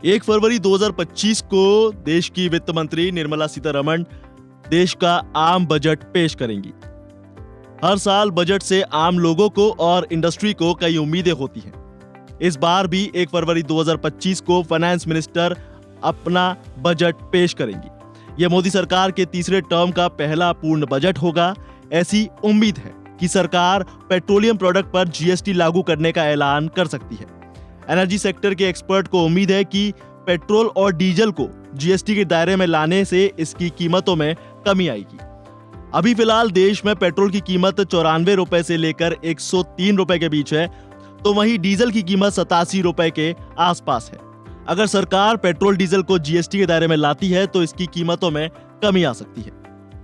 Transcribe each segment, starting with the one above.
1 फरवरी 2025 को देश की वित्त मंत्री निर्मला सीतारमण देश का आम बजट पेश करेंगी। हर साल बजट से आम लोगों को और इंडस्ट्री को कई उम्मीदें होती हैं। इस बार भी 1 फरवरी 2025 को फाइनेंस मिनिस्टर अपना बजट पेश करेंगी। यह मोदी सरकार के तीसरे टर्म का पहला पूर्ण बजट होगा। ऐसी उम्मीद है कि सरकार पेट्रोलियम प्रोडक्ट पर जीएसटी लागू करने का ऐलान कर सकती है। एनर्जी सेक्टर के एक्सपर्ट को उम्मीद है कि पेट्रोल और डीजल को जीएसटी के दायरे में लाने से इसकी कीमतों में कमी आएगी। अभी फिलहाल देश में पेट्रोल की कीमत 94 रुपए से लेकर 103 रुपए के बीच है, तो वहीं डीजल की कीमत 87 रुपए के आसपास है। अगर सरकार पेट्रोल डीजल को जीएसटी के दायरे में लाती है तो इसकी कीमतों में कमी आ सकती है।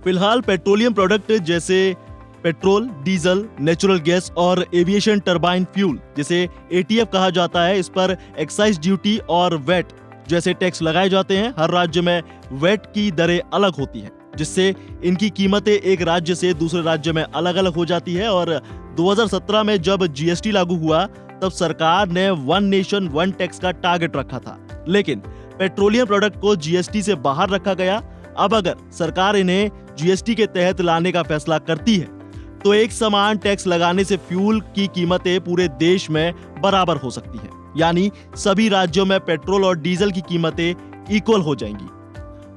फिलहाल पेट्रोलियम प्रोडक्ट जैसे पेट्रोल, डीजल, नेचुरल गैस और एविएशन टरबाइन फ्यूल जिसे एटीएफ कहा जाता है, इस पर एक्साइज ड्यूटी और वेट जैसे टैक्स लगाए जाते हैं। हर राज्य में वेट की दरें अलग होती हैं, जिससे इनकी कीमतें एक राज्य से दूसरे राज्य में अलग अलग हो जाती है। और 2017 में जब जीएसटी लागू हुआ तब सरकार ने वन नेशन वन टैक्स का टारगेट रखा था, लेकिन पेट्रोलियम प्रोडक्ट को जीएसटी से बाहर रखा गया। अब अगर सरकार इन्हें जीएसटी के तहत लाने का फैसला करती है तो एक समान टैक्स लगाने से फ्यूल की कीमतें पूरे देश में बराबर हो सकती हैं, यानी सभी राज्यों में पेट्रोल और डीजल की कीमतें इक्वल हो जाएंगी।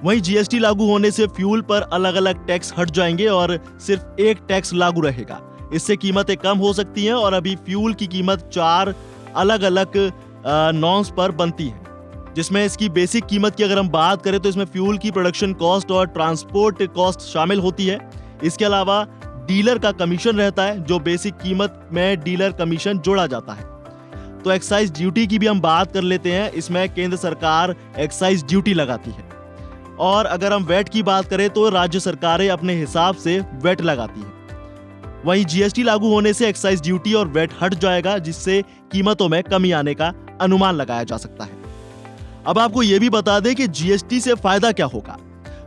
वहीं जीएसटी लागू होने से फ्यूल पर अलग अलग टैक्स हट जाएंगे और सिर्फ एक टैक्स लागू रहेगा। इससे कीमतें कम हो सकती हैं और अभी फ्यूल की कीमत 4 अलग अलग नॉर्म्स पर बनती है, जिसमें इसकी बेसिक कीमत की अगर हम बात करें तो इसमें फ्यूल की प्रोडक्शन कॉस्ट और ट्रांसपोर्ट कॉस्ट शामिल होती है। इसके अलावा डीलर का कमीशन रहता है, जो बेसिक कीमत में डीलर कमीशन जोड़ा जाता है। तो एक्साइज ड्यूटी की भी हम बात कर लेते हैं। इसमें केंद्र सरकार एक्साइज ड्यूटी लगाती है और अगर हम वेट की बात करें तो राज्य सरकारें अपने हिसाब से वेट लगाती है। वहीं जीएसटी लागू होने से एक्साइज ड्यूटी और वेट हट जाएगा, जिससे कीमतों में कमी आने का अनुमान लगाया जा सकता है। अब आपको यह भी बता दें कि जीएसटी से फायदा क्या होगा।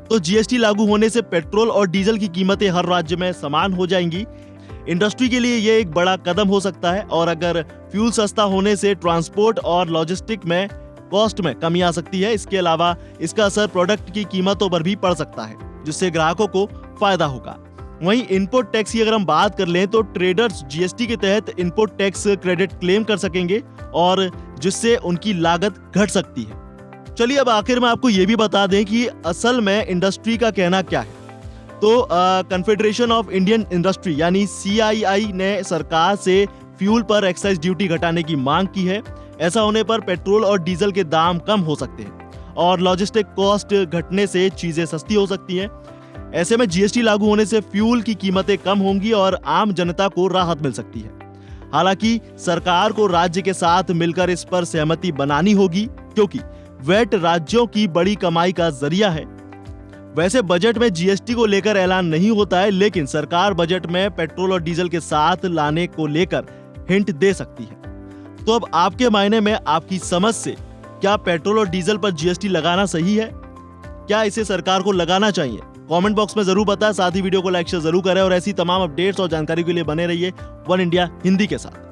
तो जीएसटी लागू होने से पेट्रोल और डीजल की कीमतें हर राज्य में समान हो जाएंगी। इंडस्ट्री के लिए यह एक बड़ा कदम हो सकता है और अगर फ्यूल सस्ता होने से ट्रांसपोर्ट और लॉजिस्टिक में कॉस्ट में कमी आ सकती है। इसके अलावा इसका असर प्रोडक्ट की कीमतों पर भी पड़ सकता है, जिससे ग्राहकों को फायदा होगा। वहीं इनपुट टैक्स की अगर हम बात कर लें तो ट्रेडर्स जीएसटी के तहत इनपुट टैक्स क्रेडिट क्लेम कर सकेंगे और जिससे उनकी लागत घट सकती है। चलिए अब आखिर में आपको ये भी बता दें कि असल में इंडस्ट्री का कहना क्या है। तो कन्फेडरेशन ऑफ इंडियन इंडस्ट्री यानी सीआईआई ने सरकार से फ्यूल पर एक्साइज ड्यूटी घटाने की मांग की है। ऐसा होने पर पेट्रोल और डीजल के दाम कम हो सकते हैं और लॉजिस्टिक कॉस्ट घटने से चीजें सस्ती हो सकती हैं। ऐसे में जीएसटी लागू होने से फ्यूल की कीमतें कम होंगी और आम जनता को राहत मिल सकती है। हालांकि सरकार को राज्य के साथ मिलकर इस पर सहमति बनानी होगी, क्योंकि वेट राज्यों की बड़ी कमाई का जरिया है। वैसे बजट में जीएसटी को लेकर ऐलान नहीं होता है, लेकिन सरकार बजट में पेट्रोल और डीजल के साथ लाने को लेकर हिंट दे सकती है। तो अब आपके मायने में, आपकी समझ से, क्या पेट्रोल और डीजल पर जीएसटी लगाना सही है? क्या इसे सरकार को लगाना चाहिए? कमेंट बॉक्स में जरूर बताएं। साथ ही वीडियो को लाइक शेयर जरूर करें और ऐसी तमाम अपडेट्स और जानकारी के लिए बने रहिए वन इंडिया हिंदी के साथ।